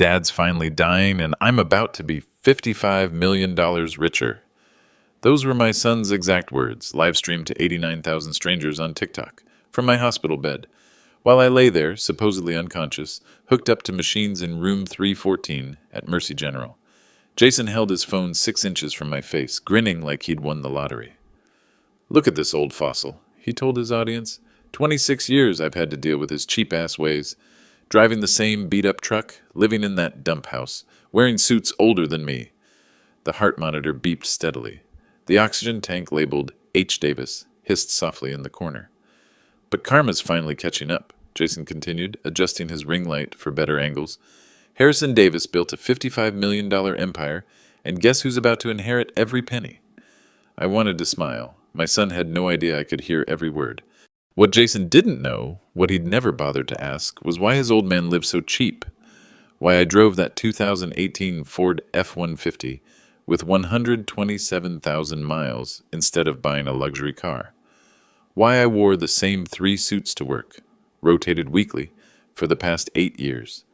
Dad's finally dying, and I'm about to be $55 million richer. Those were my son's exact words, live streamed to 89,000 strangers on TikTok, from my hospital bed. While I lay there, supposedly unconscious, hooked up to machines in room 314 at Mercy General. Jason held his phone 6 inches from my face, grinning like he'd won the lottery. "Look at this old fossil," he told his audience. 26 years I've had to deal with his cheap-ass ways. Driving the same beat-up truck, living in that dump house, wearing suits older than me. The heart monitor beeped steadily. The oxygen tank labeled H. Davis hissed softly in the corner. "But karma's finally catching up," Jason continued, adjusting his ring light for better angles. "Harrison Davis built a $55 million empire, and guess who's about to inherit every penny?" I wanted to smile. My son had no idea I could hear every word. What Jason didn't know, what he'd never bothered to ask, was why his old man lived so cheap. Why I drove that 2018 Ford F-150 with 127,000 miles instead of buying a luxury car. Why I wore the same 3 suits to work, rotated weekly, for the past 8 years.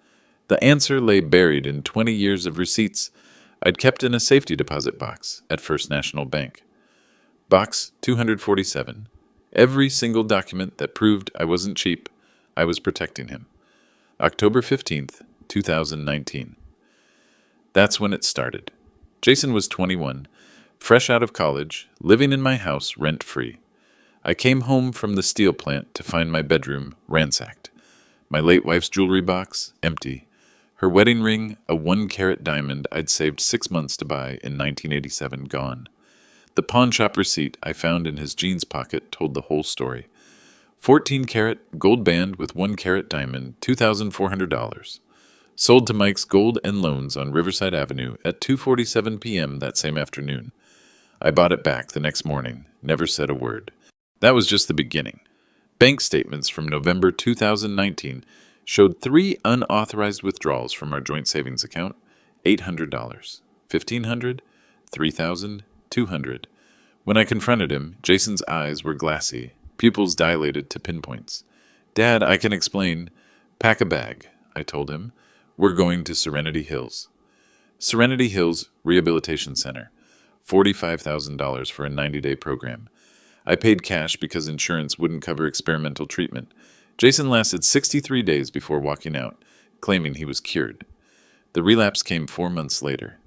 The answer lay buried in 20 years of receipts I'd kept in a safety deposit box at First National Bank. Box 247. Every single document that proved I wasn't cheap, I was protecting him. October 15th, 2019. That's when it started. Jason was 21, fresh out of college, living in my house rent-free. I came home from the steel plant to find my bedroom ransacked. My late wife's jewelry box empty. Her wedding ring, a 1-carat diamond I'd saved 6 months to buy in 1987, gone. The pawn shop receipt I found in his jeans pocket told the whole story. 14-carat gold band with 1-carat diamond, $2,400. Sold to Mike's Gold and Loans on Riverside Avenue at 2:47 p.m. that same afternoon. I bought it back the next morning, never said a word. That was just the beginning. Bank statements from November 2019 showed 3 unauthorized withdrawals from our joint savings account, $800, $1,500, $3,000, $200. When I confronted him, Jason's eyes were glassy, pupils dilated to pinpoints. "Dad, I can explain." "Pack a bag," I told him. "We're going to Serenity Hills." Serenity Hills Rehabilitation Center. $45,000 for a 90-day program. I paid cash because insurance wouldn't cover experimental treatment. Jason lasted 63 days before walking out, claiming he was cured. The relapse came 4 months later.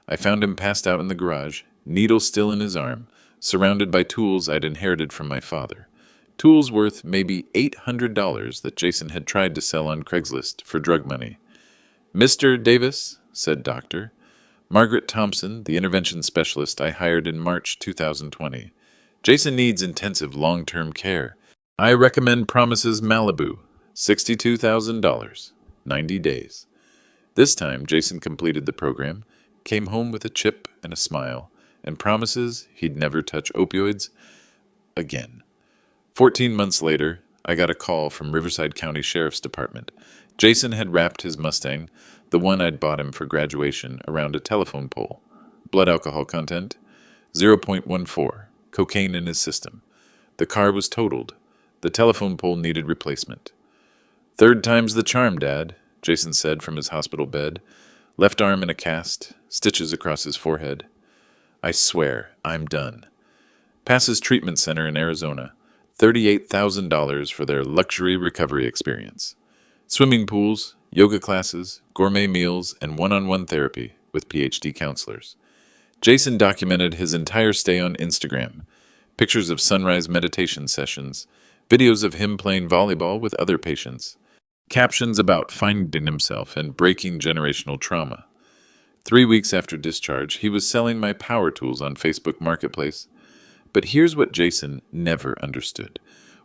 I found him passed out in the garage, needle still in his arm, surrounded by tools I'd inherited from my father. Tools worth maybe $800 that Jason had tried to sell on Craigslist for drug money. "Mr. Davis," said Dr. Margaret Thompson, the intervention specialist I hired in March 2020. "Jason needs intensive long-term care. I recommend Promises Malibu, $62,000, 90 days. This time, Jason completed the program, came home with a chip and a smile, and promises he'd never touch opioids again. 14 months later, I got a call from Riverside County Sheriff's Department. Jason had wrapped his Mustang, the one I'd bought him for graduation, around a telephone pole. Blood alcohol content, 0.14, cocaine in his system. The car was totaled. The telephone pole needed replacement. "Third time's the charm, Dad," Jason said from his hospital bed, left arm in a cast, stitches across his forehead. "I swear, I'm done." Passes Treatment Center in Arizona, $38,000 for their luxury recovery experience. Swimming pools, yoga classes, gourmet meals, and one-on-one therapy with PhD counselors. Jason documented his entire stay on Instagram. Pictures of sunrise meditation sessions, videos of him playing volleyball with other patients, captions about finding himself and breaking generational trauma. 3 weeks after discharge, he was selling my power tools on Facebook Marketplace. But here's what Jason never understood,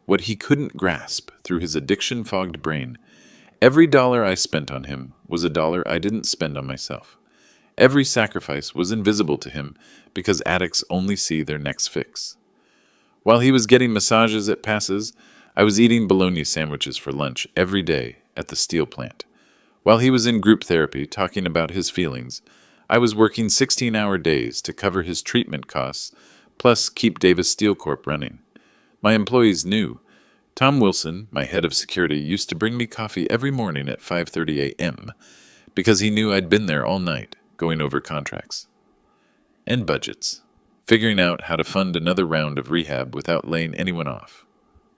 what he couldn't grasp through his addiction-fogged brain. Every dollar I spent on him was a dollar I didn't spend on myself. Every sacrifice was invisible to him because addicts only see their next fix. While he was getting massages at Passes, I was eating bologna sandwiches for lunch every day at the steel plant. While he was in group therapy talking about his feelings, I was working 16-hour days to cover his treatment costs, plus keep Davis Steel Corp running. My employees knew. Tom Wilson, my head of security, used to bring me coffee every morning at 5:30 a.m. because he knew I'd been there all night, going over contracts and budgets, figuring out how to fund another round of rehab without laying anyone off.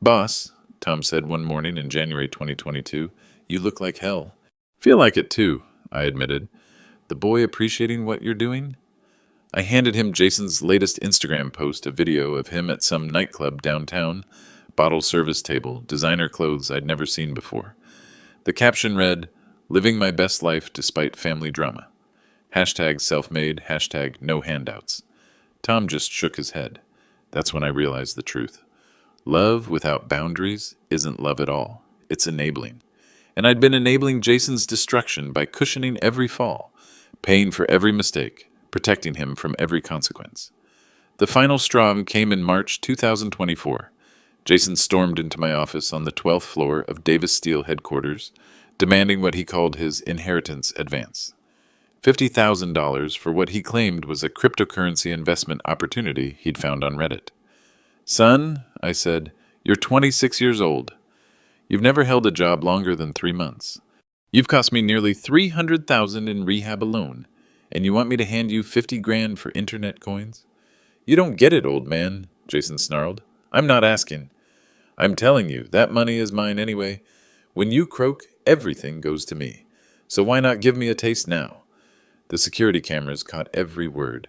"Boss," Tom said one morning in January 2022, "you look like hell." "Feel like it too," I admitted. "The boy appreciating what you're doing?" I handed him Jason's latest Instagram post, a video of him at some nightclub downtown, bottle service table, designer clothes I'd never seen before. The caption read, "Living my best life despite family drama. Hashtag self-made, hashtag no handouts." Tom just shook his head. That's when I realized the truth. Love without boundaries isn't love at all. It's enabling. And I'd been enabling Jason's destruction by cushioning every fall, paying for every mistake, protecting him from every consequence. The final straw came in March 2024. Jason stormed into my office on the 12th floor of Davis Steel headquarters, demanding what he called his inheritance advance. $50,000 for what he claimed was a cryptocurrency investment opportunity he'd found on Reddit. "Son," I said, "you're 26 years old. You've never held a job longer than 3 months. You've cost me nearly $300,000 in rehab alone, and you want me to hand you 50 grand for internet coins?" "You don't get it, old man," Jason snarled. "I'm not asking. I'm telling you, that money is mine anyway. When you croak, everything goes to me. So why not give me a taste now?" The security cameras caught every word.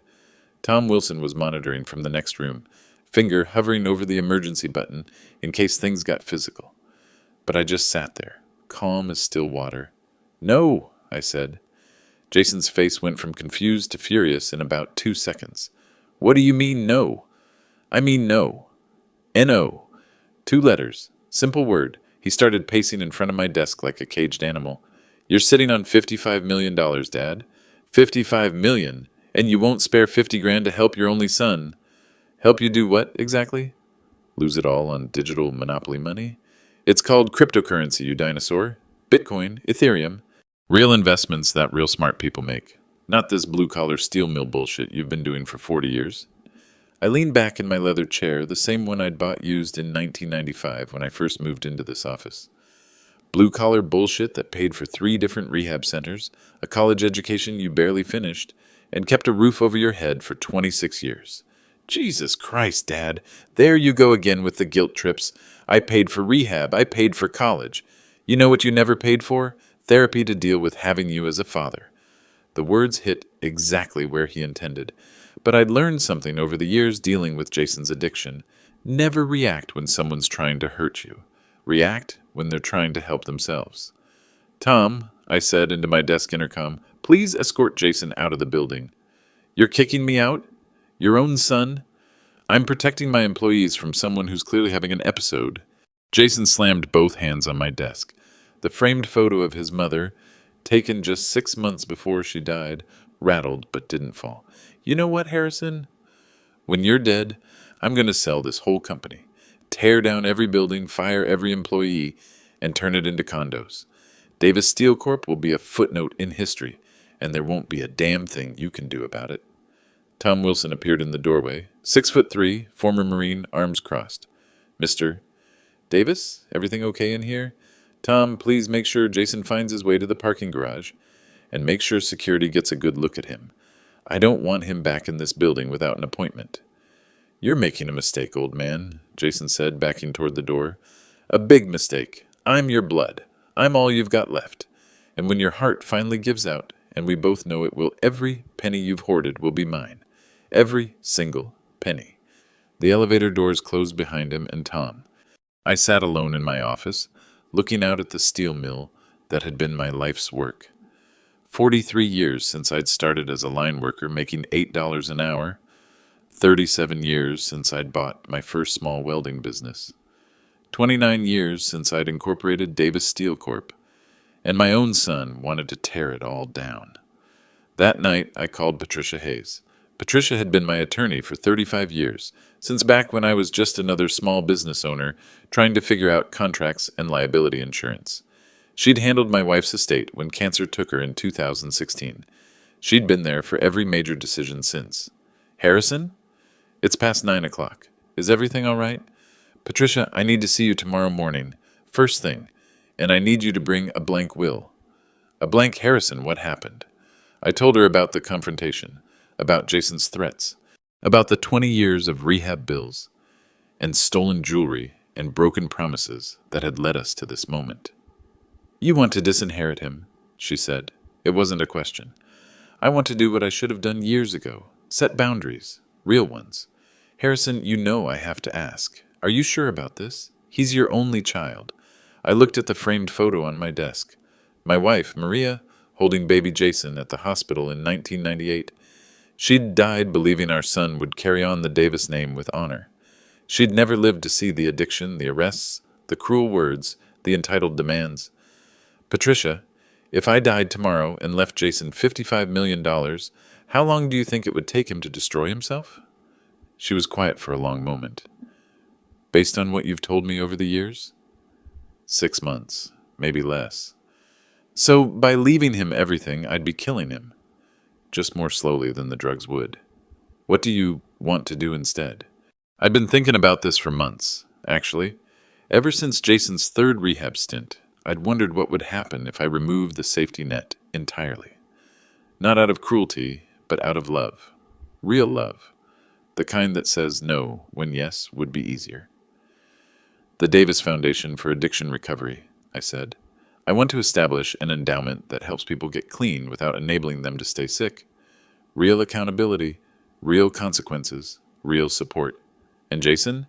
Tom Wilson was monitoring from the next room, finger hovering over the emergency button in case things got physical. But I just sat there, calm as still water. "No," I said. Jason's face went from confused to furious in about 2 seconds. "What do you mean, no?" "I mean no. N-O. 2 letters. Simple word." He started pacing in front of my desk like a caged animal. "You're sitting on $55 million, Dad. $55 million, and you won't spare 50 grand to help your only son. Help you do what, exactly? Lose it all on digital monopoly money? It's called cryptocurrency, you dinosaur. Bitcoin, Ethereum. Real investments that real smart people make. Not this blue-collar steel mill bullshit you've been doing for 40 years. I leaned back in my leather chair, the same one I'd bought used in 1995 when I first moved into this office. Blue-collar bullshit that paid for 3 different rehab centers, a college education you barely finished, and kept a roof over your head for 26 years. Jesus Christ, Dad, there you go again with the guilt trips. I paid for rehab, I paid for college. You know what you never paid for? Therapy to deal with having you as a father. The words hit exactly where he intended. But I'd learned something over the years dealing with Jason's addiction. Never react when someone's trying to hurt you. React when they're trying to help themselves. "Tom," I said into my desk intercom, "please escort Jason out of the building." "You're kicking me out? Your own son?" "I'm protecting my employees from someone who's clearly having an episode." Jason slammed both hands on my desk. The framed photo of his mother, taken just 6 months before she died, rattled but didn't fall. "You know what, Harrison? When you're dead, I'm going to sell this whole company. Tear down every building, fire every employee, and turn it into condos. Davis Steel Corp will be a footnote in history, and there won't be a damn thing you can do about it." Tom Wilson appeared in the doorway, 6'3", former Marine, arms crossed. "Mr. Davis, everything okay in here? Tom, please make sure Jason finds his way to the parking garage, and make sure security gets a good look at him. I don't want him back in this building without an appointment." "You're making a mistake, old man," Jason said, backing toward the door. "A big mistake. I'm your blood. I'm all you've got left. And when your heart finally gives out, and we both know it will, every penny you've hoarded will be mine. Every single penny." The elevator doors closed behind him and Tom. I sat alone in my office, looking out at the steel mill that had been my life's work. 43 years since I'd started as a line worker making $8 an hour. 37 years since I'd bought my first small welding business. 29 years since I'd incorporated Davis Steel Corp. And my own son wanted to tear it all down. That night, I called Patricia Hayes. Patricia had been my attorney for 35 years, since back when I was just another small business owner trying to figure out contracts and liability insurance. She'd handled my wife's estate when cancer took her in 2016. She'd been there for every major decision since. "Harrison? It's past 9 o'clock. Is everything all right? Patricia, I need to see you tomorrow morning, first thing, and I need you to bring a blank will." A blank Harrison, what happened? I told her about the confrontation, about Jason's threats, about the 20 years of rehab bills, and stolen jewelry and broken promises that had led us to this moment. You want to disinherit him, she said. It wasn't a question. I want to do what I should have done years ago. Set boundaries. Real ones. Harrison, you know I have to ask. Are you sure about this? He's your only child. I looked at the framed photo on my desk. My wife, Maria, holding baby Jason at the hospital in 1998. She'd died believing our son would carry on the Davis name with honor. She'd never lived to see the addiction, the arrests, the cruel words, the entitled demands. Patricia, if I died tomorrow and left Jason $55 million, how long do you think it would take him to destroy himself? She was quiet for a long moment. Based on what you've told me over the years? 6 months, maybe less. So by leaving him everything, I'd be killing him. Just more slowly than the drugs would. What do you want to do instead? I'd been thinking about this for months, actually. Ever since Jason's third rehab stint, I'd wondered what would happen if I removed the safety net entirely. Not out of cruelty, but out of love. Real love. The kind that says no when yes would be easier. The Davis Foundation for Addiction Recovery, I said. I want to establish an endowment that helps people get clean without enabling them to stay sick. Real accountability, real consequences, real support. And Jason?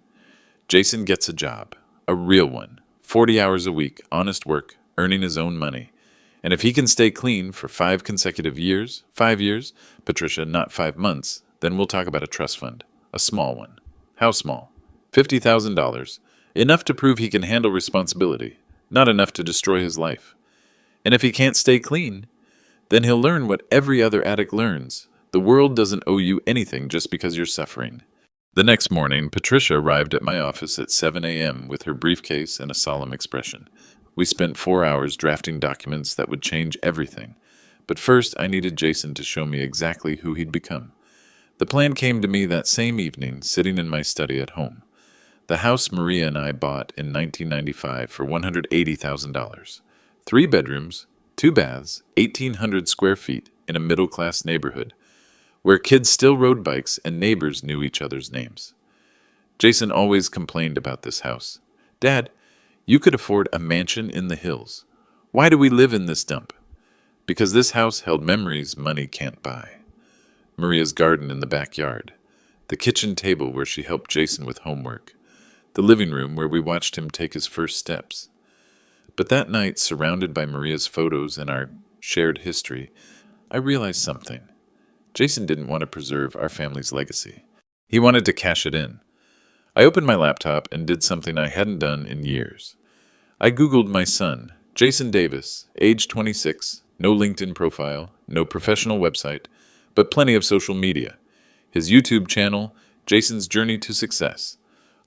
Jason gets a job. A real one. 40 hours a week, honest work, earning his own money. And if he can stay clean for 5 consecutive years, 5 years, Patricia, not 5 months, then we'll talk about a trust fund. A small one. How small? $50,000. Enough to prove he can handle responsibility. Not enough to destroy his life. And if he can't stay clean, then he'll learn what every other addict learns. The world doesn't owe you anything just because you're suffering. The next morning, Patricia arrived at my office at 7 a.m. with her briefcase and a solemn expression. We spent 4 hours drafting documents that would change everything. But first, I needed Jason to show me exactly who he'd become. The plan came to me that same evening, sitting in my study at home. The house Maria and I bought in 1995 for $180,000. 3 bedrooms, 2 baths, 1,800 square feet in a middle-class neighborhood, where kids still rode bikes and neighbors knew each other's names. Jason always complained about this house. Dad, you could afford a mansion in the hills. Why do we live in this dump? Because this house held memories money can't buy. Maria's garden in the backyard, the kitchen table where she helped Jason with homework, the living room where we watched him take his first steps. But that night, surrounded by Maria's photos and our shared history, I realized something. Jason didn't want to preserve our family's legacy. He wanted to cash it in. I opened my laptop and did something I hadn't done in years. I Googled my son, Jason Davis, age 26, no LinkedIn profile, no professional website, but plenty of social media. His YouTube channel, Jason's Journey to Success,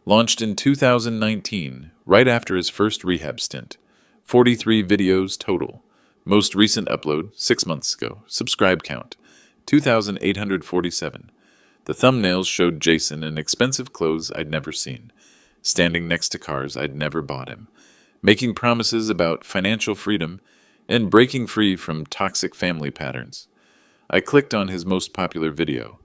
launched in 2019, right after his first rehab stint. 43 videos total. Most recent upload, 6 months ago. Subscribe count, 2,847. The thumbnails showed Jason in expensive clothes I'd never seen, standing next to cars I'd never bought him, making promises about financial freedom and breaking free from toxic family patterns. I clicked on his most popular video,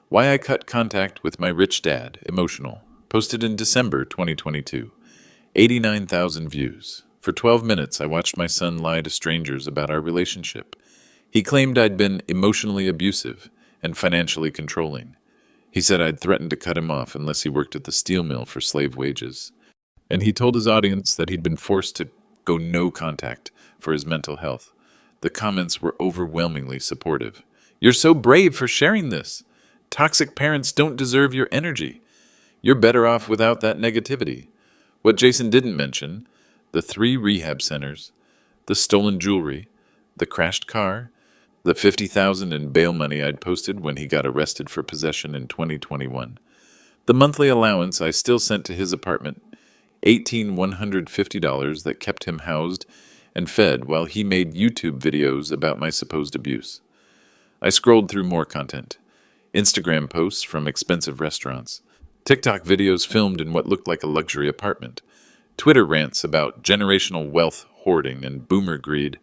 Why I Cut Contact with My Rich Dad, Emotional, posted in December 2022. 89,000 views. For 12 minutes, I watched my son lie to strangers about our relationship. He claimed I'd been emotionally abusive and financially controlling. He said I'd threatened to cut him off unless he worked at the steel mill for slave wages. And he told his audience that he'd been forced to go no contact for his mental health. The comments were overwhelmingly supportive. You're so brave for sharing this. Toxic parents don't deserve your energy. You're better off without that negativity. What Jason didn't mention, the 3 rehab centers, the stolen jewelry, the crashed car, the $50,000 in bail money I'd posted when he got arrested for possession in 2021, the monthly allowance I still sent to his apartment, $1,150 that kept him housed and fed while he made YouTube videos about my supposed abuse. I scrolled through more content. Instagram posts from expensive restaurants, TikTok videos filmed in what looked like a luxury apartment, Twitter rants about generational wealth hoarding and boomer greed,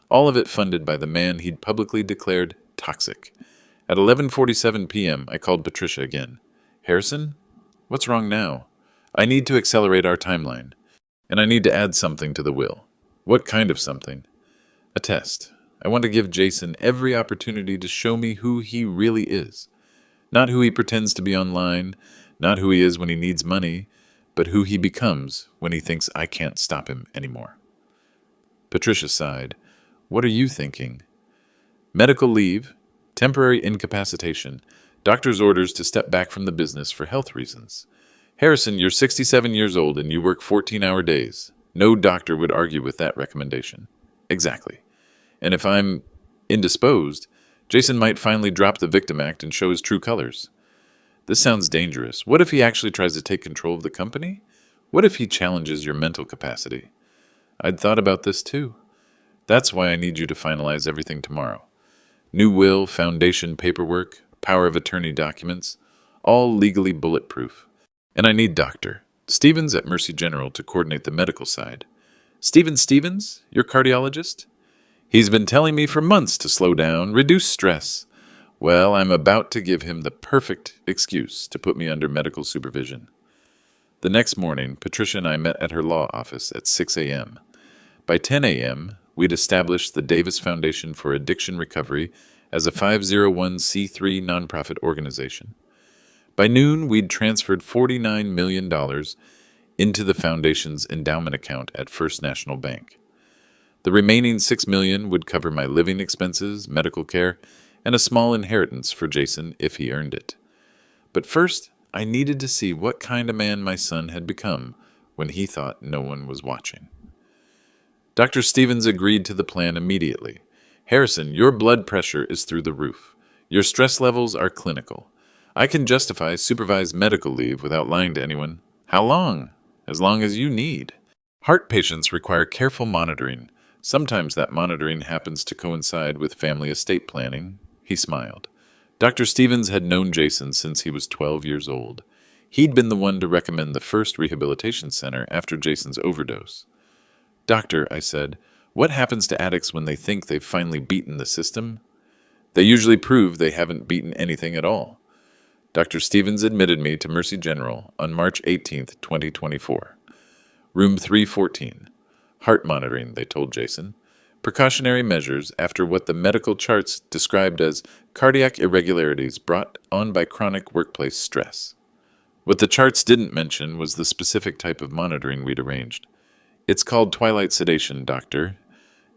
All of it funded by the man he'd publicly declared toxic. At 11:47 p.m., I called Patricia again. Harrison? What's wrong now? I need to accelerate our timeline, and I need to add something to the will. What kind of something? A test. I want to give Jason every opportunity to show me who he really is. Not who he pretends to be online, not who he is when he needs money, but who he becomes when he thinks I can't stop him anymore. Patricia sighed. What are you thinking? Medical leave, temporary incapacitation, doctor's orders to step back from the business for health reasons. Harrison, you're 67 years old and you work 14-hour days. No doctor would argue with that recommendation. Exactly. And if I'm indisposed, Jason might finally drop the Victim Act and show his true colors. This sounds dangerous. What if he actually tries to take control of the company? What if he challenges your mental capacity? I'd thought about this too. That's why I need you to finalize everything tomorrow. New will, foundation paperwork, power of attorney documents, all legally bulletproof. And I need Dr. Stevens at Mercy General to coordinate the medical side. Stevens, your cardiologist? He's been telling me for months to slow down, reduce stress. Well, I'm about to give him the perfect excuse to put me under medical supervision. The next morning, Patricia and I met at her law office at 6 a.m. By 10 a.m., we'd established the Davis Foundation for Addiction Recovery as a 501c3 nonprofit organization. By noon, we'd transferred $49 million into the foundation's endowment account at First National Bank. The remaining $6 million would cover my living expenses, medical care, and a small inheritance for Jason if he earned it. But first, I needed to see what kind of man my son had become when he thought no one was watching. Dr. Stevens agreed to the plan immediately. Harrison, your blood pressure is through the roof. Your stress levels are clinical. I can justify supervised medical leave without lying to anyone. How long? As long as you need. Heart patients require careful monitoring. Sometimes that monitoring happens to coincide with family estate planning. He smiled. Dr. Stevens had known Jason since he was 12 years old. He'd been the one to recommend the first rehabilitation center after Jason's overdose. Doctor, I said, what happens to addicts when they think they've finally beaten the system? They usually prove they haven't beaten anything at all. Dr. Stevens admitted me to Mercy General on March 18, 2024. Room 314. Heart monitoring, they told Jason. Precautionary measures after what the medical charts described as cardiac irregularities brought on by chronic workplace stress. What the charts didn't mention was the specific type of monitoring we'd arranged. It's called twilight sedation, doctor,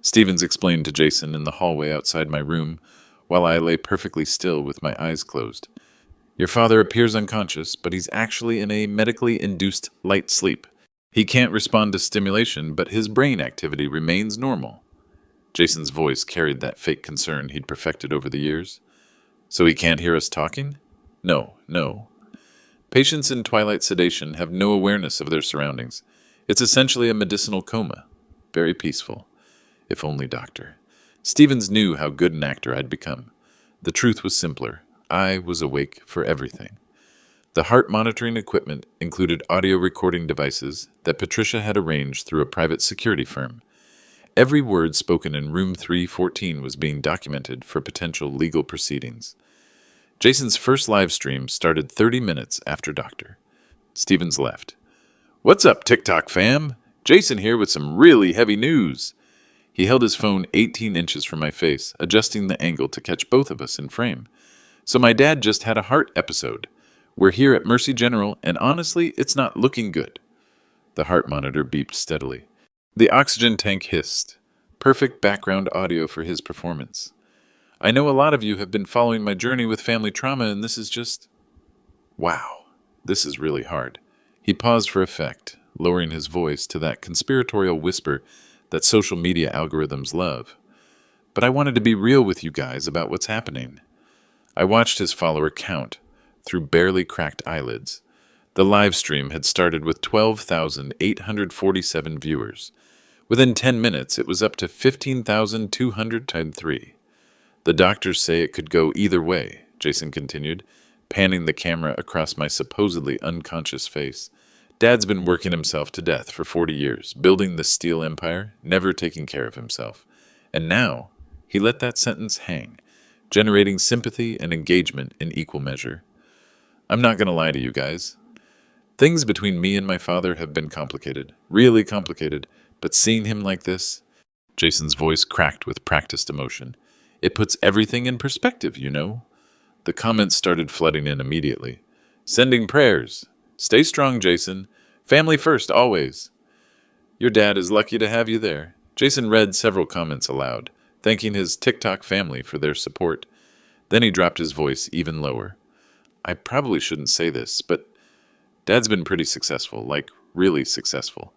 Stevens explained to Jason in the hallway outside my room while I lay perfectly still with my eyes closed. Your father appears unconscious, but he's actually in a medically induced light sleep. He can't respond to stimulation, but his brain activity remains normal. Jason's voice carried that fake concern he'd perfected over the years. So he can't hear us talking? No. Patients in twilight sedation have no awareness of their surroundings. It's essentially a medicinal coma. Very peaceful. If only, doctor. Stevens knew how good an actor I'd become. The truth was simpler. I was awake for everything. The heart monitoring equipment included audio recording devices that Patricia had arranged through a private security firm. Every word spoken in room 314 was being documented for potential legal proceedings. Jason's first live stream started 30 minutes after Doctor. Stevens left. What's up, TikTok fam? Jason here with some really heavy news. He held his phone 18 inches from my face, adjusting the angle to catch both of us in frame. So my dad just had a heart episode. We're here at Mercy General, and honestly, it's not looking good. The heart monitor beeped steadily. The oxygen tank hissed. Perfect background audio for his performance. I know a lot of you have been following my journey with family trauma, and this is just... Wow, this is really hard. He paused for effect, lowering his voice to that conspiratorial whisper that social media algorithms love. But I wanted to be real with you guys about what's happening. I watched his follower count through barely cracked eyelids. The live stream had started with 12,847 viewers. Within 10 minutes, it was up to 15,203. The doctors say it could go either way, Jason continued, panning the camera across my supposedly unconscious face. Dad's been working himself to death for 40 years, building this steel empire, never taking care of himself. And now, he let that sentence hang, generating sympathy and engagement in equal measure. I'm not going to lie to you guys. Things between me and my father have been complicated, really complicated, but seeing him like this, Jason's voice cracked with practiced emotion. It puts everything in perspective, you know. The comments started flooding in immediately. Sending prayers. Stay strong, Jason. Family first, always. Your dad is lucky to have you there. Jason read several comments aloud, thanking his TikTok family for their support. Then he dropped his voice even lower. I probably shouldn't say this, but Dad's been pretty successful, like really successful.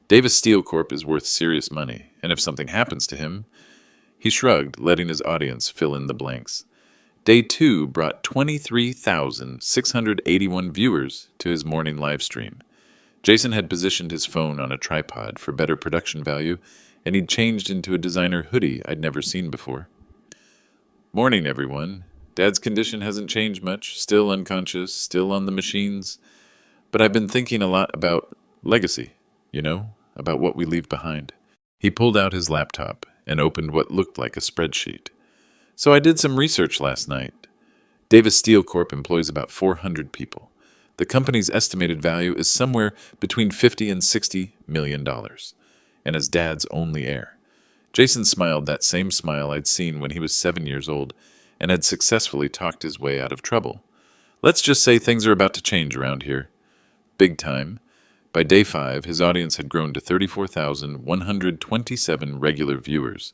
Davis Steel Corp is worth serious money, and if something happens to him, he shrugged, letting his audience fill in the blanks. Day 2 brought 23,681 viewers to his morning live stream. Jason had positioned his phone on a tripod for better production value, and he'd changed into a designer hoodie I'd never seen before. Morning, everyone. Dad's condition hasn't changed much, still unconscious, still on the machines. But I've been thinking a lot about legacy, about what we leave behind. He pulled out his laptop and opened what looked like a spreadsheet. So I did some research last night. Davis Steel Corp employs about 400 people. The company's estimated value is somewhere between $50 and $60 million, and as Dad's only heir. Jason smiled that same smile I'd seen when he was 7 years old and had successfully talked his way out of trouble. Let's just say things are about to change around here. Big time. By day 5, his audience had grown to 34,127 regular viewers.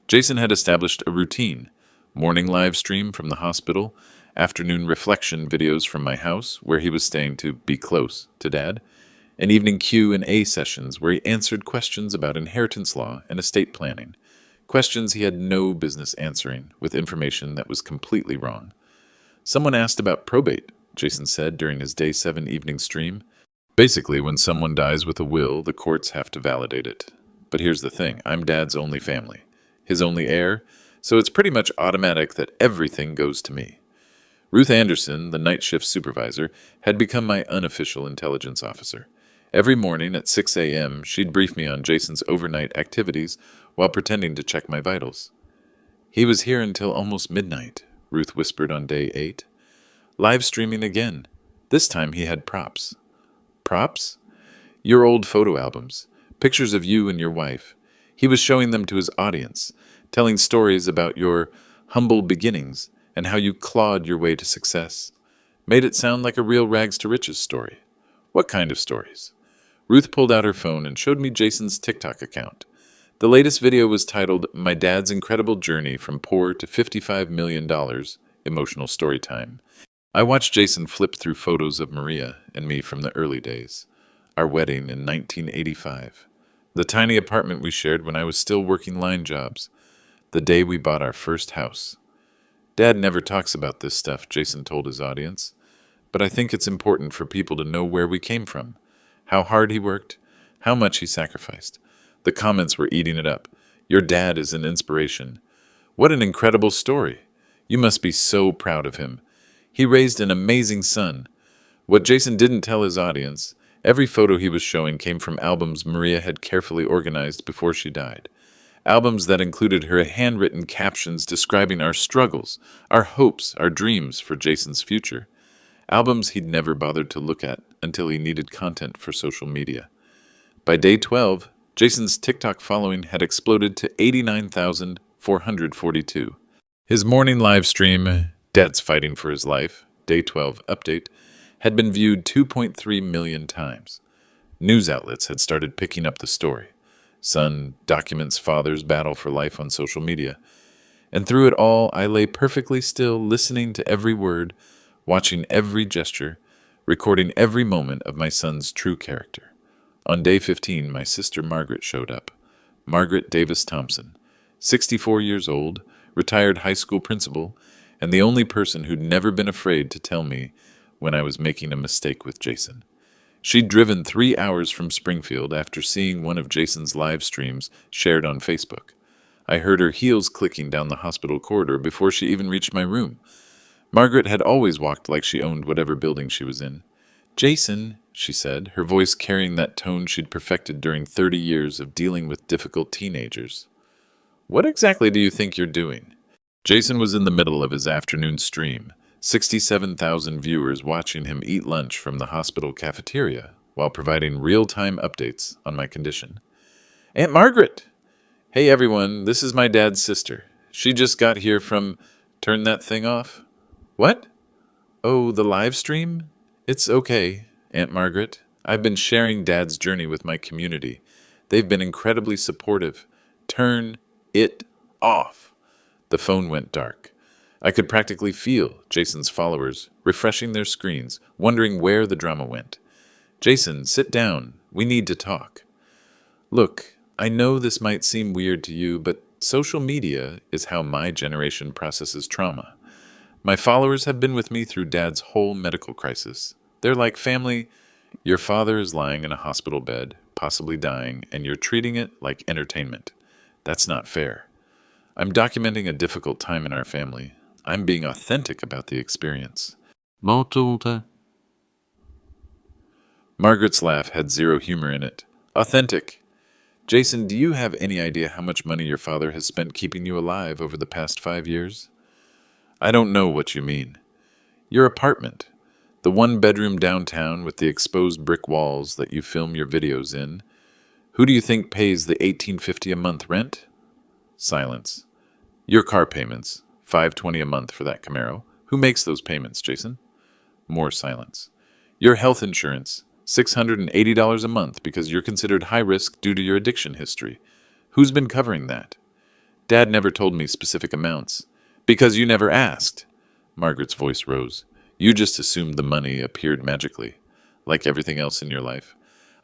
Jason had established a routine: morning live stream from the hospital, afternoon reflection videos from my house, where he was staying to be close to Dad, and evening Q&A sessions where he answered questions about inheritance law and estate planning, questions he had no business answering with information that was completely wrong. Someone asked about probate, Jason said during his day 7 evening stream. Basically, when someone dies with a will, the courts have to validate it. But here's the thing, I'm Dad's only family, his only heir, so it's pretty much automatic that everything goes to me. Ruth Anderson, the night shift supervisor, had become my unofficial intelligence officer. Every morning at 6 a.m., she'd brief me on Jason's overnight activities while pretending to check my vitals. He was here until almost midnight, Ruth whispered on day 8. Live streaming again. This time he had props. Props? Your old photo albums. Pictures of you and your wife. He was showing them to his audience, telling stories about your humble beginnings and how you clawed your way to success. Made it sound like a real rags to riches story. What kind of stories? Ruth pulled out her phone and showed me Jason's TikTok account. The latest video was titled My Dad's Incredible Journey from Poor to $55 Million, Emotional Storytime. I watched Jason flip through photos of Maria and me from the early days. Our wedding in 1985. The tiny apartment we shared when I was still working line jobs. The day we bought our first house. Dad never talks about this stuff, Jason told his audience. But I think it's important for people to know where we came from. How hard he worked. How much he sacrificed. The comments were eating it up. Your dad is an inspiration. What an incredible story. You must be so proud of him. He raised an amazing son. What Jason didn't tell his audience, every photo he was showing came from albums Maria had carefully organized before she died. Albums that included her handwritten captions describing our struggles, our hopes, our dreams for Jason's future. Albums he'd never bothered to look at until he needed content for social media. By day 12, Jason's TikTok following had exploded to 89,442. His morning live stream, Dad's Fighting for His Life, Day 12 Update, had been viewed 2.3 million times. News outlets had started picking up the story. Son documents father's battle for life on social media. And through it all, I lay perfectly still, listening to every word, watching every gesture, recording every moment of my son's true character. On day 15, my sister Margaret showed up. Margaret Davis Thompson, 64 years old, retired high school principal, and the only person who'd never been afraid to tell me when I was making a mistake with Jason. She'd driven 3 hours from Springfield after seeing one of Jason's live streams shared on Facebook. I heard her heels clicking down the hospital corridor before she even reached my room. Margaret had always walked like she owned whatever building she was in. Jason, she said, her voice carrying that tone she'd perfected during 30 years of dealing with difficult teenagers. What exactly do you think you're doing? Jason was in the middle of his afternoon stream, 67,000 viewers watching him eat lunch from the hospital cafeteria while providing real-time updates on my condition. Aunt Margaret! Hey everyone, this is my dad's sister. She just got here from... Turn that thing off? What? Oh, the live stream? It's okay, Aunt Margaret. I've been sharing Dad's journey with my community. They've been incredibly supportive. Turn it off. The phone went dark. I could practically feel Jason's followers refreshing their screens, wondering where the drama went. Jason, sit down. We need to talk. Look, I know this might seem weird to you, but social media is how my generation processes trauma. My followers have been with me through Dad's whole medical crisis. They're like family. Your father is lying in a hospital bed, possibly dying, and you're treating it like entertainment. That's not fair. I'm documenting a difficult time in our family. I'm being authentic about the experience. Margaret's laugh had zero humor in it. Authentic. Jason, do you have any idea how much money your father has spent keeping you alive over the past 5 years? I don't know what you mean. Your apartment, the one-bedroom downtown with the exposed brick walls that you film your videos in. Who do you think pays the $18.50 a month rent? Silence. Your car payments, $520 a month for that Camaro. Who makes those payments, Jason? More silence. Your health insurance, $680 a month because you're considered high risk due to your addiction history. Who's been covering that? Dad never told me specific amounts. Because you never asked. Margaret's voice rose. You just assumed the money appeared magically, like everything else in your life.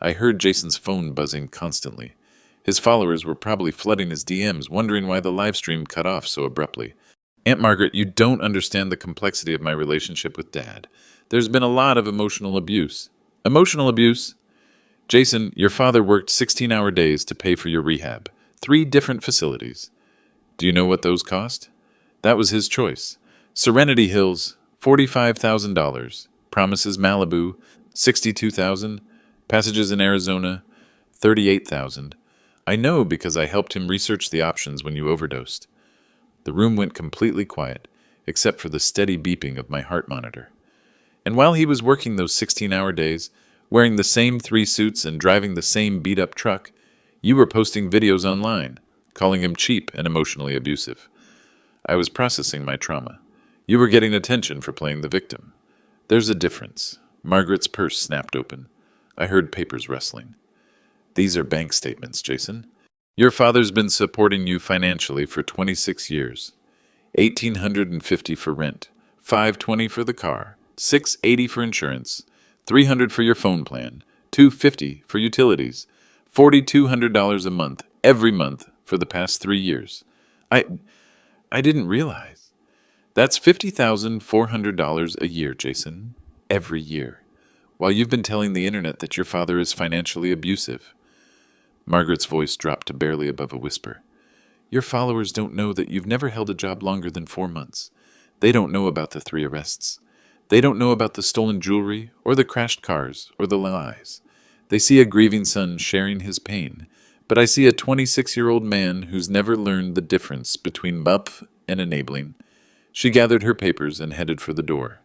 I heard Jason's phone buzzing constantly. His followers were probably flooding his DMs, wondering why the live stream cut off so abruptly. Aunt Margaret, you don't understand the complexity of my relationship with Dad. There's been a lot of emotional abuse. Emotional abuse? Jason, your father worked 16-hour days to pay for your rehab. 3 different facilities. Do you know what those cost? That was his choice. Serenity Hills, $45,000. Promises Malibu, $62,000. Passages in Arizona, $38,000. I know because I helped him research the options when you overdosed. The room went completely quiet, except for the steady beeping of my heart monitor. And while he was working those 16-hour days, wearing the same 3 suits and driving the same beat-up truck, you were posting videos online, calling him cheap and emotionally abusive. I was processing my trauma. You were getting attention for playing the victim. There's a difference. Margaret's purse snapped open. I heard papers rustling. These are bank statements, Jason. Your father's been supporting you financially for 26 years. $1,850 for rent, $520 for the car, $680 for insurance, $300 for your phone plan, $250 for utilities, $4,200 a month, every month for the past 3 years. I didn't realize. That's $50,400 a year, Jason. Every year. While you've been telling the internet that your father is financially abusive. Margaret's voice dropped to barely above a whisper. Your followers don't know that you've never held a job longer than 4 months. They don't know about the 3 arrests. They don't know about the stolen jewelry, or the crashed cars, or the lies. They see a grieving son sharing his pain, but I see a 26-year-old man who's never learned the difference between buff and enabling. She gathered her papers and headed for the door.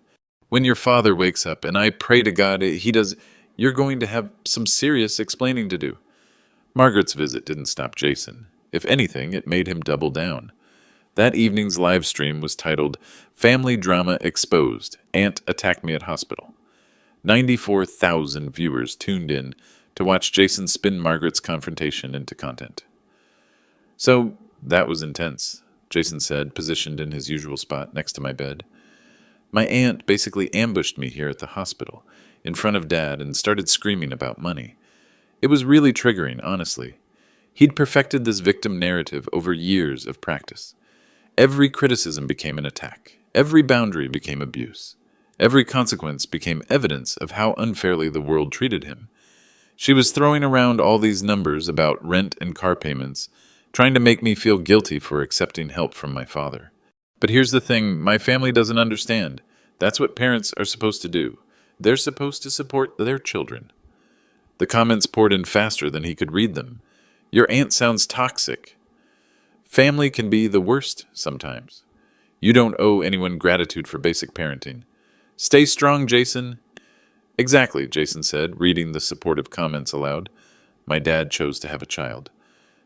When your father wakes up, and I pray to God he does, you're going to have some serious explaining to do. Margaret's visit didn't stop Jason. If anything, it made him double down. That evening's live stream was titled Family Drama Exposed, Aunt Attacked Me at Hospital. 94,000 viewers tuned in to watch Jason spin Margaret's confrontation into content. So, that was intense, Jason said, positioned in his usual spot next to my bed. My aunt basically ambushed me here at the hospital, in front of Dad, and started screaming about money. It was really triggering, honestly. He'd perfected this victim narrative over years of practice. Every criticism became an attack. Every boundary became abuse. Every consequence became evidence of how unfairly the world treated him. She was throwing around all these numbers about rent and car payments, trying to make me feel guilty for accepting help from my father. But here's the thing my family doesn't understand. That's what parents are supposed to do. They're supposed to support their children. The comments poured in faster than he could read them. Your aunt sounds toxic. Family can be the worst sometimes. You don't owe anyone gratitude for basic parenting. Stay strong, Jason. Exactly, Jason said, reading the supportive comments aloud. My dad chose to have a child.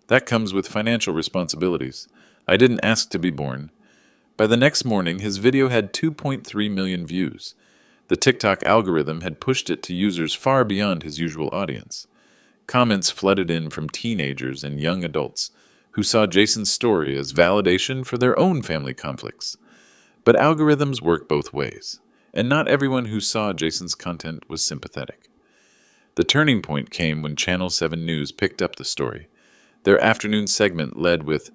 That comes with financial responsibilities. I didn't ask to be born. By the next morning, his video had 2.3 million views. The TikTok algorithm had pushed it to users far beyond his usual audience. Comments flooded in from teenagers and young adults who saw Jason's story as validation for their own family conflicts. But algorithms work both ways, and not everyone who saw Jason's content was sympathetic. The turning point came when Channel 7 News picked up the story. Their afternoon segment led with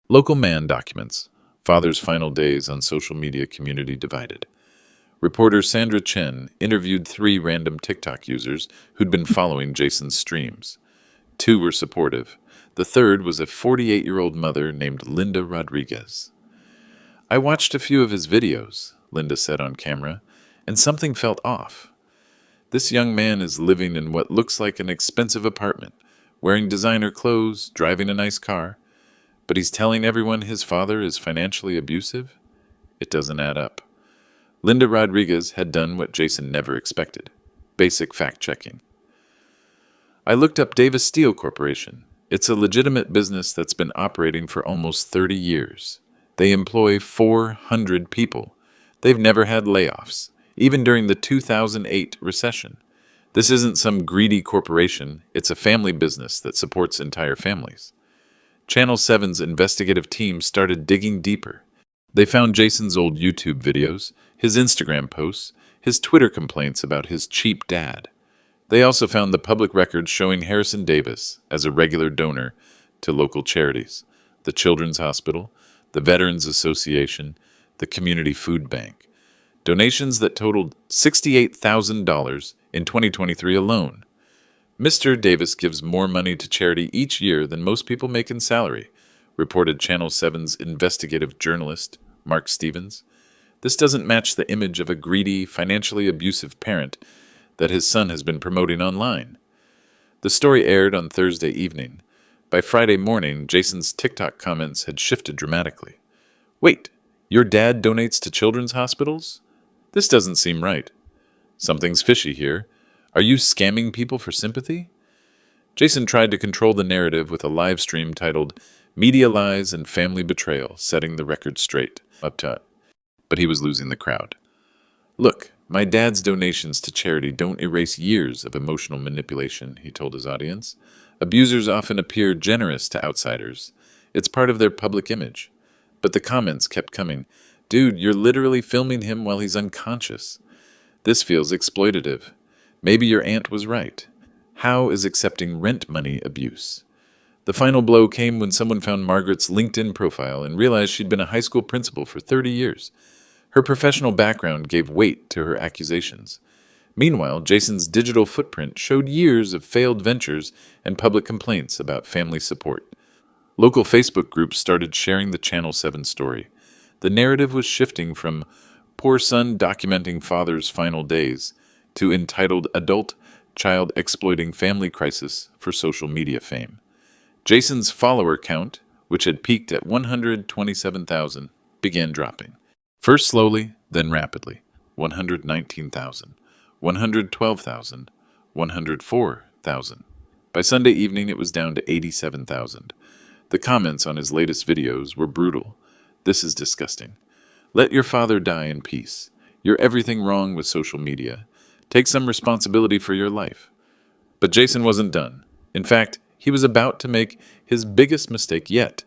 Local Man Documents, Father's Final Days on Social Media Community Divided. Reporter Sandra Chen interviewed 3 random TikTok users who'd been following Jason's streams. 2 were supportive. The third was a 48-year-old mother named Linda Rodriguez. I watched a few of his videos, Linda said on camera, and something felt off. This young man is living in what looks like an expensive apartment, wearing designer clothes, driving a nice car, but he's telling everyone his father is financially abusive? It doesn't add up. Linda Rodriguez had done what Jason never expected: basic fact-checking. I looked up Davis Steel Corporation. It's a legitimate business that's been operating for almost 30 years. They employ 400 people. They've never had layoffs, even during the 2008 recession. This isn't some greedy corporation. It's a family business that supports entire families. Channel 7's investigative team started digging deeper. They found Jason's old YouTube videos, his Instagram posts, his Twitter complaints about his cheap dad. They also found the public records showing Harrison Davis as a regular donor to local charities, the Children's Hospital, the Veterans Association, the Community Food Bank. Donations that totaled $68,000 in 2023 alone. Mr. Davis gives more money to charity each year than most people make in salary, reported Channel 7's investigative journalist, Mark Stevens. This doesn't match the image of a greedy, financially abusive parent that his son has been promoting online. The story aired on Thursday evening. By Friday morning, Jason's TikTok comments had shifted dramatically. Wait, your dad donates to children's hospitals? This doesn't seem right. Something's fishy here. Are you scamming people for sympathy? Jason tried to control the narrative with a live stream titled Media Lies and Family Betrayal, setting the record straight. But he was losing the crowd. Look, my dad's donations to charity don't erase years of emotional manipulation, he told his audience. Abusers often appear generous to outsiders. It's part of their public image. But the comments kept coming. Dude, you're literally filming him while he's unconscious. This feels exploitative. Maybe your aunt was right. How is accepting rent money abuse? The final blow came when someone found Margaret's LinkedIn profile and realized she'd been a high school principal for 30 years. Her professional background gave weight to her accusations. Meanwhile, Jason's digital footprint showed years of failed ventures and public complaints about family support. Local Facebook groups started sharing the Channel 7 story. The narrative was shifting from poor son documenting father's final days to entitled adult child exploiting family crisis for social media fame. Jason's follower count, which had peaked at 127,000, began dropping. First slowly, then rapidly. 119,000, 112,000, 104,000. By Sunday evening, it was down to 87,000. The comments on his latest videos were brutal. This is disgusting. Let your father die in peace. You're everything wrong with social media. Take some responsibility for your life. But Jason wasn't done. In fact, he was about to make his biggest mistake yet.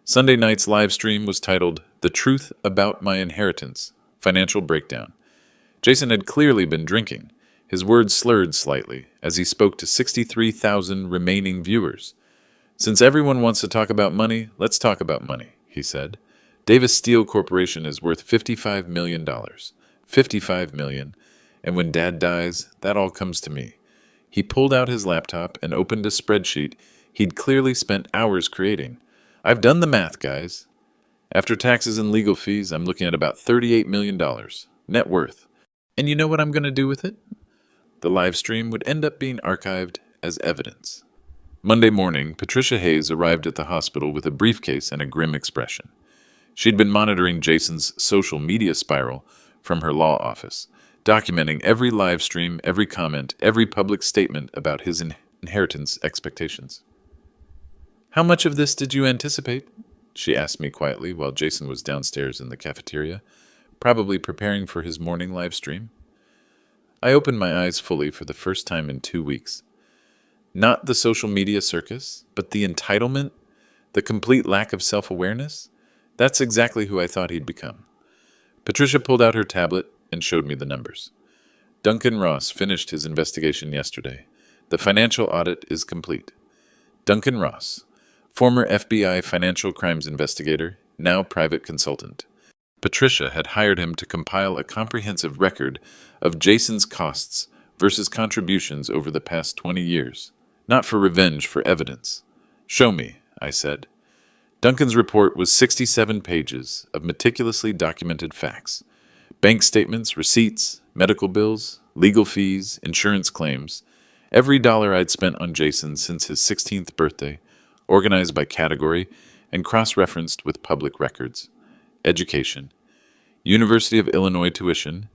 Sunday night's live stream was titled The Truth About My Inheritance, Financial Breakdown. Jason had clearly been drinking. His words slurred slightly as he spoke to 63,000 remaining viewers. Since everyone wants to talk about money, let's talk about money, he said. Davis Steel Corporation is worth $55 million. $55 million. And when Dad dies, that all comes to me. He pulled out his laptop and opened a spreadsheet he'd clearly spent hours creating. I've done the math, guys. After taxes and legal fees, I'm looking at about $38 million. Net worth. And you know what I'm going to do with it? The live stream would end up being archived as evidence. Monday morning, Patricia Hayes arrived at the hospital with a briefcase and a grim expression. She'd been monitoring Jason's social media spiral from her law office, documenting every live stream, every comment, every public statement about his inheritance expectations. "How much of this did you anticipate?" she asked me quietly while Jason was downstairs in the cafeteria, probably preparing for his morning live stream. I opened my eyes fully for the first time in 2 weeks. Not the social media circus, but the entitlement, the complete lack of self-awareness. That's exactly who I thought he'd become. Patricia pulled out her tablet and showed me the numbers. Duncan Ross finished his investigation yesterday. The financial audit is complete. Duncan Ross, former FBI financial crimes investigator, now private consultant. Patricia had hired him to compile a comprehensive record of Jason's costs versus contributions over the past 20 years. Not for revenge, for evidence. "Show me," I said. Duncan's report was 67 pages of meticulously documented facts. Bank statements, receipts, medical bills, legal fees, insurance claims. Every dollar I'd spent on Jason since his 16th birthday, organized by category and cross-referenced with public records. Education. University of Illinois tuition,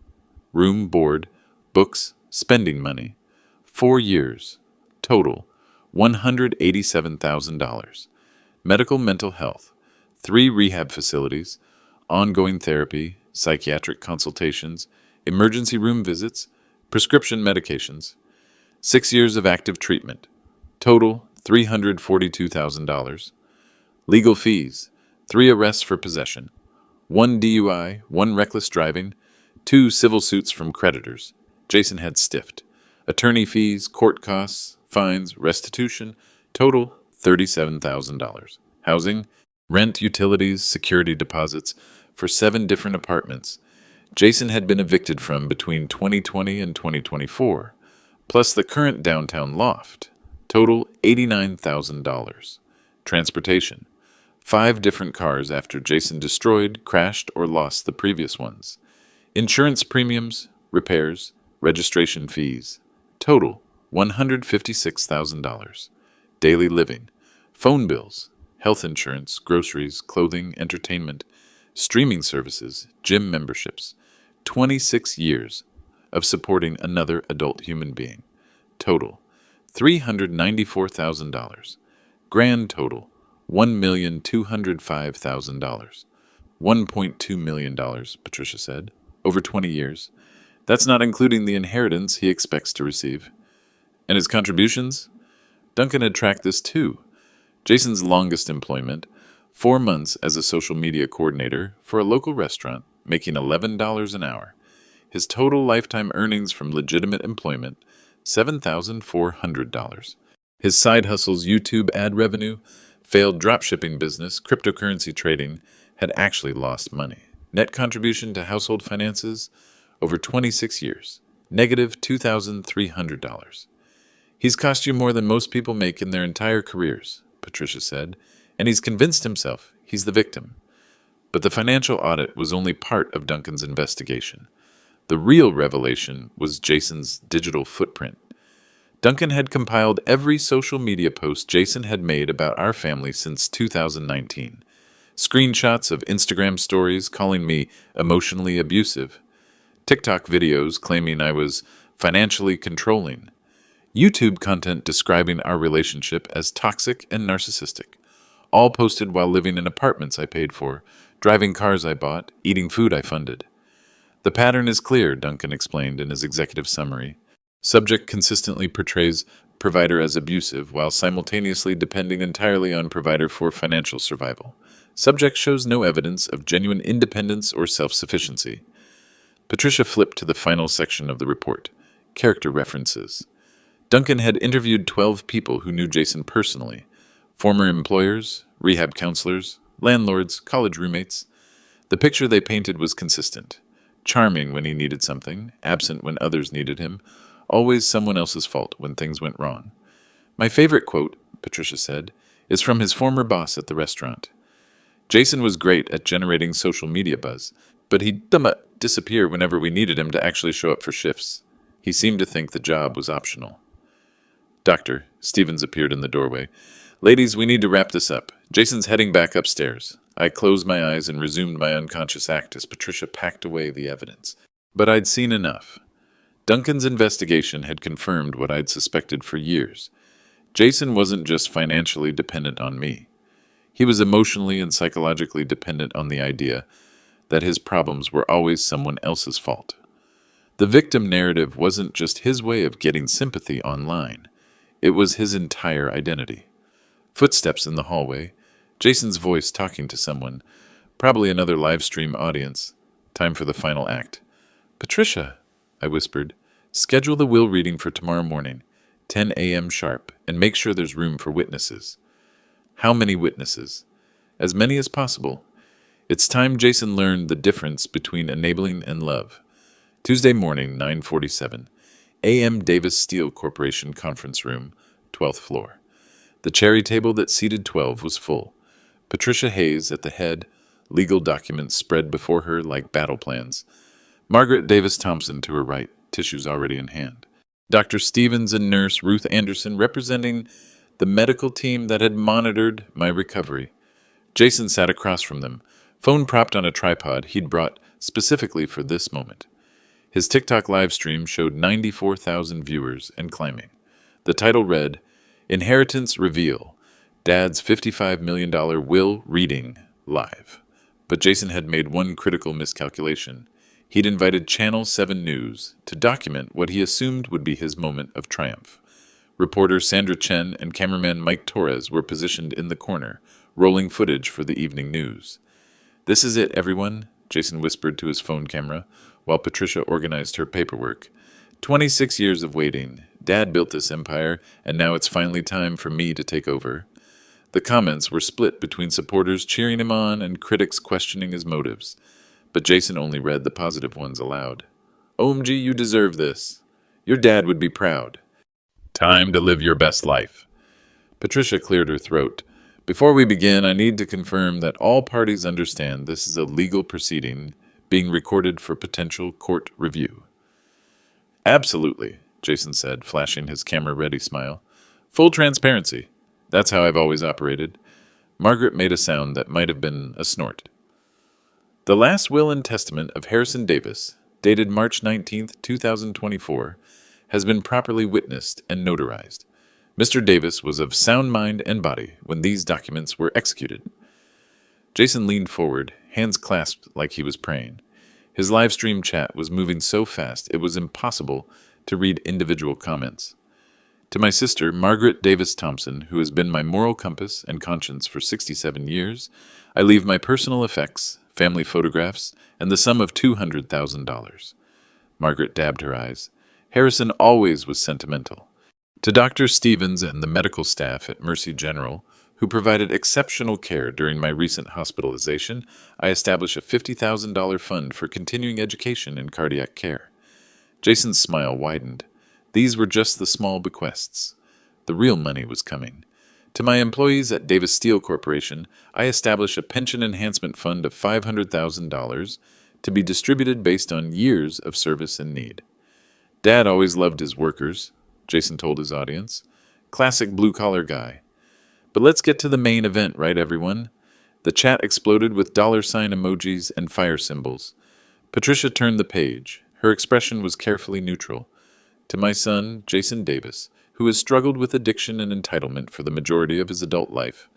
room, board, books, spending money. 4 years. Total, $187,000. Medical mental health, 3 rehab facilities, ongoing therapy, psychiatric consultations, emergency room visits, prescription medications. 6 years of active treatment. Total, $342,000. Legal fees, 3 arrests for possession, 1 DUI, 1 reckless driving, 2 civil suits from creditors. Jason had stiffed. Attorney fees, court costs, fines, restitution. Total, $37,000. Housing, rent, utilities, security deposits for 7 different apartments Jason had been evicted from between 2020 and 2024, plus the current downtown loft. Total, $89,000. Transportation, 5 different cars after Jason destroyed, crashed, or lost the previous ones. Insurance premiums, repairs, registration fees. Total, $156,000. Daily living, phone bills, health insurance, groceries, clothing, entertainment, streaming services, gym memberships. 26 years of supporting another adult human being. Total, $394,000. Grand total, $1,205,000. $1.2 million, Patricia said, over 20 years. That's not including the inheritance he expects to receive. And his contributions? Duncan had tracked this too. Jason's longest employment, 4 months as a social media coordinator for a local restaurant, making $11 an hour. His total lifetime earnings from legitimate employment, $7,400. His side hustles, YouTube ad revenue, failed dropshipping business, cryptocurrency trading, had actually lost money. Net contribution to household finances, over 26 years, negative $2,300. He's cost you more than most people make in their entire careers, Patricia said, and he's convinced himself he's the victim. But the financial audit was only part of Duncan's investigation. The real revelation was Jason's digital footprint. Duncan had compiled every social media post Jason had made about our family since 2019. Screenshots of Instagram stories calling me emotionally abusive. TikTok videos claiming I was financially controlling. YouTube content describing our relationship as toxic and narcissistic. All posted while living in apartments I paid for, driving cars I bought, eating food I funded. The pattern is clear, Duncan explained in his executive summary. Subject consistently portrays provider as abusive while simultaneously depending entirely on provider for financial survival. Subject shows no evidence of genuine independence or self-sufficiency. Patricia flipped to the final section of the report, character references. Duncan had interviewed 12 people who knew Jason personally, former employers, rehab counselors, landlords, college roommates. The picture they painted was consistent. Charming when he needed something, absent when others needed him, always someone else's fault when things went wrong. My favorite quote, Patricia said, is from his former boss at the restaurant. Jason was great at generating social media buzz, but he'd disappear whenever we needed him to actually show up for shifts. He seemed to think the job was optional. Doctor, Stevens appeared in the doorway. Ladies, we need to wrap this up. Jason's heading back upstairs. I closed my eyes and resumed my unconscious act as Patricia packed away the evidence. But I'd seen enough. Duncan's investigation had confirmed what I'd suspected for years. Jason wasn't just financially dependent on me. He was emotionally and psychologically dependent on the idea that his problems were always someone else's fault. The victim narrative wasn't just his way of getting sympathy online. It was his entire identity. Footsteps in the hallway, Jason's voice talking to someone, probably another live stream audience. Time for the final act. Patricia, I whispered, schedule the will reading for tomorrow morning, 10 a.m. sharp, and make sure there's room for witnesses. How many witnesses? As many as possible. It's time Jason learned the difference between enabling and love. Tuesday morning, 9:47, A.M. Davis Steel Corporation conference room, 12th floor. The cherry table that seated 12 was full. Patricia Hayes at the head, legal documents spread before her like battle plans. Margaret Davis Thompson to her right, tissues already in hand. Dr. Stevens and nurse Ruth Anderson representing the medical team that had monitored my recovery. Jason sat across from them, phone propped on a tripod he'd brought specifically for this moment. His TikTok live stream showed 94,000 viewers and climbing. The title read, Inheritance Reveal, Dad's $55 million will reading live. But Jason had made one critical miscalculation. He'd invited Channel 7 News to document what he assumed would be his moment of triumph. Reporter Sandra Chen and cameraman Mike Torres were positioned in the corner, rolling footage for the evening news. This is it, everyone, Jason whispered to his phone camera, while Patricia organized her paperwork. 26 years of waiting. Dad built this empire, and now it's finally time for me to take over. The comments were split between supporters cheering him on and critics questioning his motives. But Jason only read the positive ones aloud. OMG, you deserve this. Your dad would be proud. Time to live your best life. Patricia cleared her throat. Before we begin, I need to confirm that all parties understand this is a legal proceeding being recorded for potential court review. Absolutely, Jason said, flashing his camera-ready smile. Full transparency. That's how I've always operated. Margaret made a sound that might have been a snort. The last will and testament of Harrison Davis, dated March 19, 2024, has been properly witnessed and notarized. Mr. Davis was of sound mind and body when these documents were executed. Jason leaned forward, hands clasped like he was praying. His live stream chat was moving so fast it was impossible to read individual comments. To my sister, Margaret Davis Thompson, who has been my moral compass and conscience for 67 years, I leave my personal effects, family photographs, and the sum of $200,000. Margaret dabbed her eyes. Harrison always was sentimental. To Dr. Stevens and the medical staff at Mercy General, who provided exceptional care during my recent hospitalization, I established a $50,000 fund for continuing education in cardiac care. Jason's smile widened. These were just the small bequests. The real money was coming. To my employees at Davis Steel Corporation, I established a pension enhancement fund of $500,000 to be distributed based on years of service and need. Dad always loved his workers, Jason told his audience. Classic blue-collar guy. But let's get to the main event, right, everyone? The chat exploded with dollar sign emojis and fire symbols. Patricia turned the page. Her expression was carefully neutral. To my son, Jason Davis, who has struggled with addiction and entitlement for the majority of his adult life.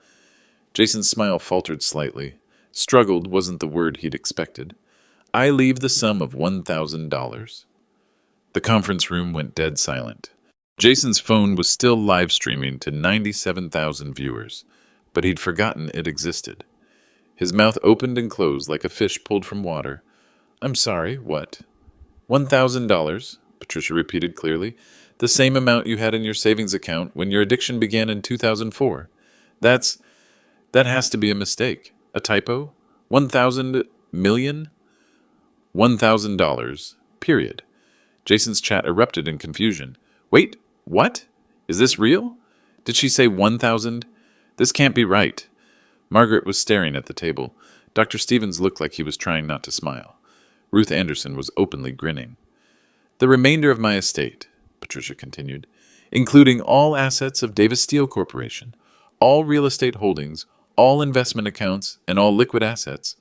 Jason's smile faltered slightly. Struggled wasn't the word he'd expected. I leave the sum of $1,000. The conference room went dead silent. Jason's phone was still live streaming to 97,000 viewers, but he'd forgotten it existed. His mouth opened and closed like a fish pulled from water. I'm sorry, what? $1,000, Patricia repeated clearly. The same amount you had in your savings account when your addiction began in 2004. That has to be a mistake. A typo? 1,000 million? $1,000, period. Jason's chat erupted in confusion. Wait, what? Is this real? Did she say 1,000? This can't be right. Margaret was staring at the table. Dr. Stevens looked like he was trying not to smile. Ruth Anderson was openly grinning. The remainder of my estate, Patricia continued, including all assets of Davis Steel Corporation, all real estate holdings, all investment accounts, and all liquid assets,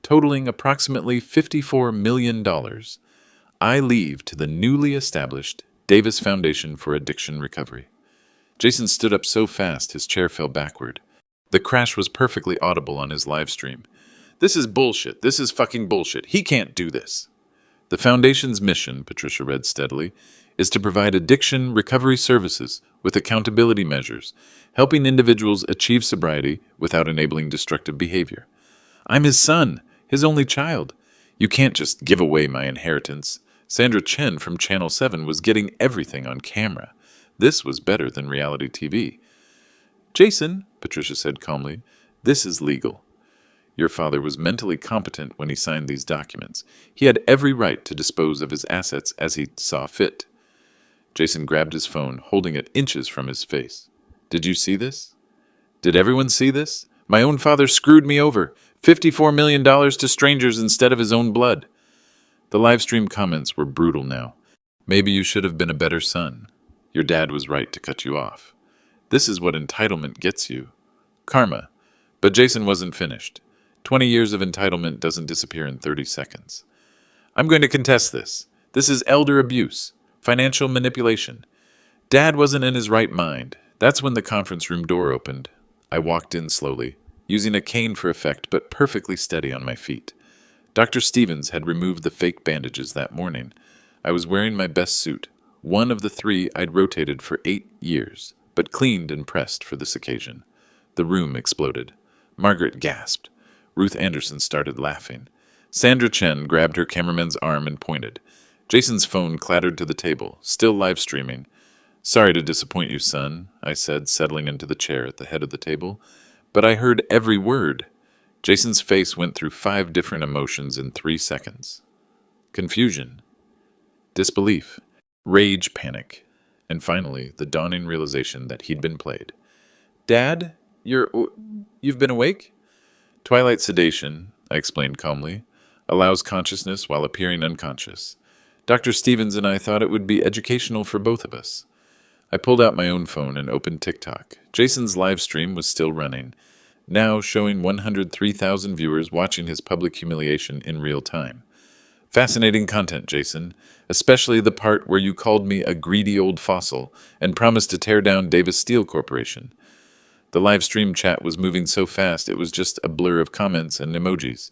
totaling approximately $54 million, I leave to the newly established Davis Foundation for Addiction Recovery. Jason stood up so fast his chair fell backward. The crash was perfectly audible on his live stream. This is bullshit. This is fucking bullshit. He can't do this. The Foundation's mission, Patricia read steadily, is to provide addiction recovery services with accountability measures, helping individuals achieve sobriety without enabling destructive behavior. I'm his son, his only child. You can't just give away my inheritance. Sandra Chen from Channel 7 was getting everything on camera. This was better than reality TV. Jason, Patricia said calmly, this is legal. Your father was mentally competent when he signed these documents. He had every right to dispose of his assets as he saw fit. Jason grabbed his phone, holding it inches from his face. Did you see this? Did everyone see this? My own father screwed me over. $54 million to strangers instead of his own blood. The live stream comments were brutal now. Maybe you should have been a better son. Your dad was right to cut you off. This is what entitlement gets you. Karma. But Jason wasn't finished. 20 years of entitlement doesn't disappear in 30 seconds. I'm going to contest this. This is elder abuse, financial manipulation. Dad wasn't in his right mind. That's when the conference room door opened. I walked in slowly, using a cane for effect, but perfectly steady on my feet. Dr. Stevens had removed the fake bandages that morning. I was wearing my best suit, one of the 3 I'd rotated for 8 years, but cleaned and pressed for this occasion. The room exploded. Margaret gasped. Ruth Anderson started laughing. Sandra Chen grabbed her cameraman's arm and pointed. Jason's phone clattered to the table, still live streaming. Sorry to disappoint you, son, I said, settling into the chair at the head of the table. But I heard every word. Jason's face went through 5 different emotions in 3 seconds. Confusion, disbelief, rage, panic, and finally the dawning realization that he'd been played. Dad, you've been awake? Twilight sedation, I explained calmly, allows consciousness while appearing unconscious. Dr. Stevens and I thought it would be educational for both of us. I pulled out my own phone and opened TikTok. Jason's live stream was still running, now showing 103,000 viewers watching his public humiliation in real time. Fascinating content, Jason, especially the part where you called me a greedy old fossil and promised to tear down Davis Steel Corporation. The live stream chat was moving so fast it was just a blur of comments and emojis.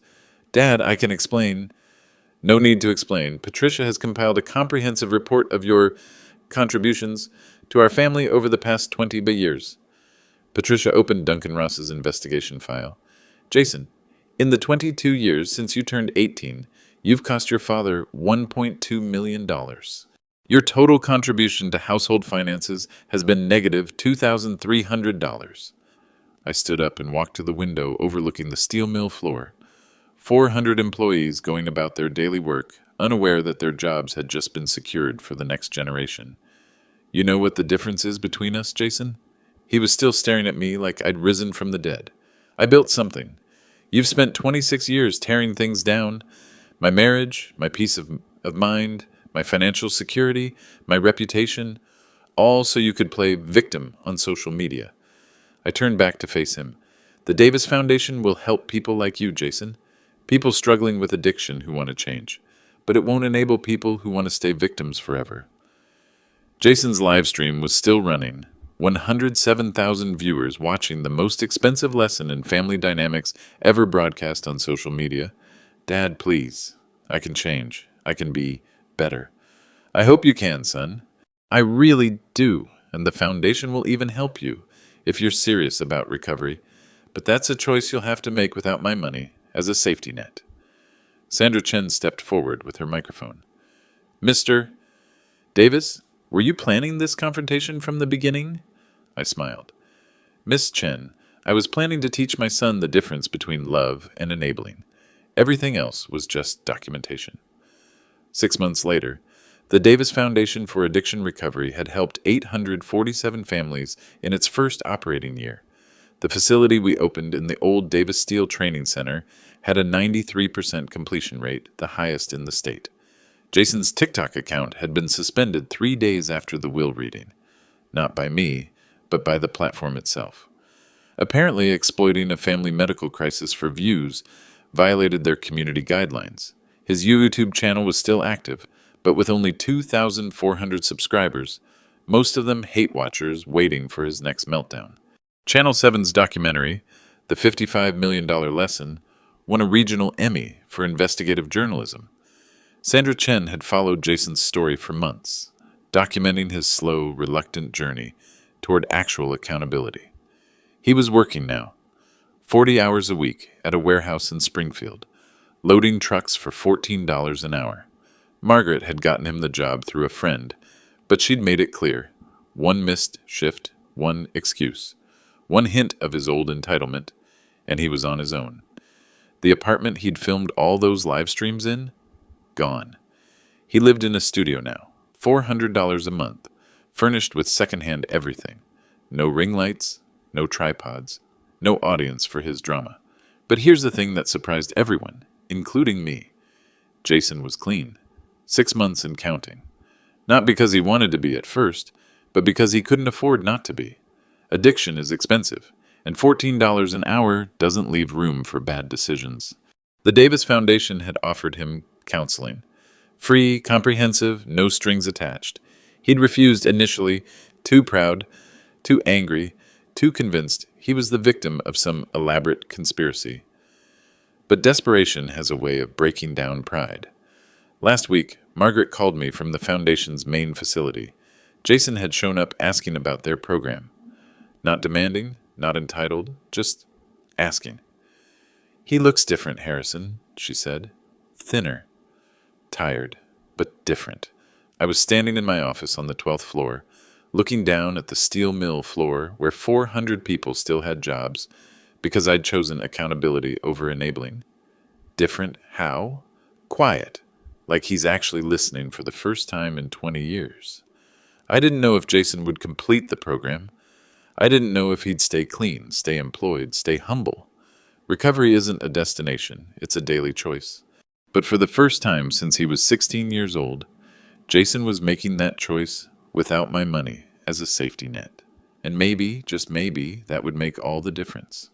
Dad, I can explain. No need to explain. Patricia has compiled a comprehensive report of your contributions to our family over the past 20 years. Patricia opened Duncan Ross's investigation file. Jason, in the 22 years since you turned 18, you've cost your father $1.2 million. Your total contribution to household finances has been negative $2,300. I stood up and walked to the window overlooking the steel mill floor. 400 employees going about their daily work, unaware that their jobs had just been secured for the next generation. You know what the difference is between us, Jason? He was still staring at me like I'd risen from the dead. I built something. You've spent 26 years tearing things down. My marriage, my peace of mind, my financial security, my reputation, all so you could play victim on social media. I turned back to face him. The Davis Foundation will help people like you, Jason. People struggling with addiction who want to change. But it won't enable people who want to stay victims forever. Jason's live stream was still running. 107,000 viewers watching the most expensive lesson in family dynamics ever broadcast on social media. Dad, please. I can change. I can be better. I hope you can, son. I really do, and the foundation will even help you if you're serious about recovery. But that's a choice you'll have to make without my money as a safety net. Sandra Chen stepped forward with her microphone. Mr. Davis, were you planning this confrontation from the beginning? I smiled. Miss Chen, I was planning to teach my son the difference between love and enabling. Everything else was just documentation. 6 months later, the Davis Foundation for Addiction Recovery had helped 847 families in its first operating year. The facility we opened in the old Davis Steel Training Center had a 93% completion rate, the highest in the state. Jason's TikTok account had been suspended 3 days after the will reading. not by me, but by the platform itself. Apparently, exploiting a family medical crisis for views violated their community guidelines. His YouTube channel was still active, but with only 2,400 subscribers, most of them hate watchers waiting for his next meltdown. Channel 7's documentary, The $55 Million Lesson, won a regional Emmy for investigative journalism. Sandra Chen had followed Jason's story for months, documenting his slow, reluctant journey toward actual accountability. He was working now, 40 hours a week at a warehouse in Springfield, loading trucks for $14 an hour. Margaret had gotten him the job through a friend, but she'd made it clear. One missed shift, one excuse, one hint of his old entitlement, and he was on his own. The apartment he'd filmed all those live streams in? Gone. He lived in a studio now, $400 a month, furnished with secondhand everything. No ring lights, no tripods, no audience for his drama. But here's the thing that surprised everyone, including me. Jason was clean. 6 months and counting. Not because he wanted to be at first, but because he couldn't afford not to be. Addiction is expensive, and $14 an hour doesn't leave room for bad decisions. The Davis Foundation had offered him counseling. Free, comprehensive, no strings attached. He'd refused initially, too proud, too angry, too convinced he was the victim of some elaborate conspiracy. But desperation has a way of breaking down pride. Last week, Margaret called me from the Foundation's main facility. Jason had shown up asking about their program. Not demanding, not entitled, just asking. "He looks different, Harrison," she said. "Thinner. Tired, but different." I was standing in my office on the 12th floor, looking down at the steel mill floor where 400 people still had jobs because I'd chosen accountability over enabling. Different how? Quiet, like he's actually listening for the first time in 20 years. I didn't know if Jason would complete the program. I didn't know if he'd stay clean, stay employed, stay humble. Recovery isn't a destination, it's a daily choice. But for the first time since he was 16 years old, Jason was making that choice without my money as a safety net. And maybe, just maybe, that would make all the difference.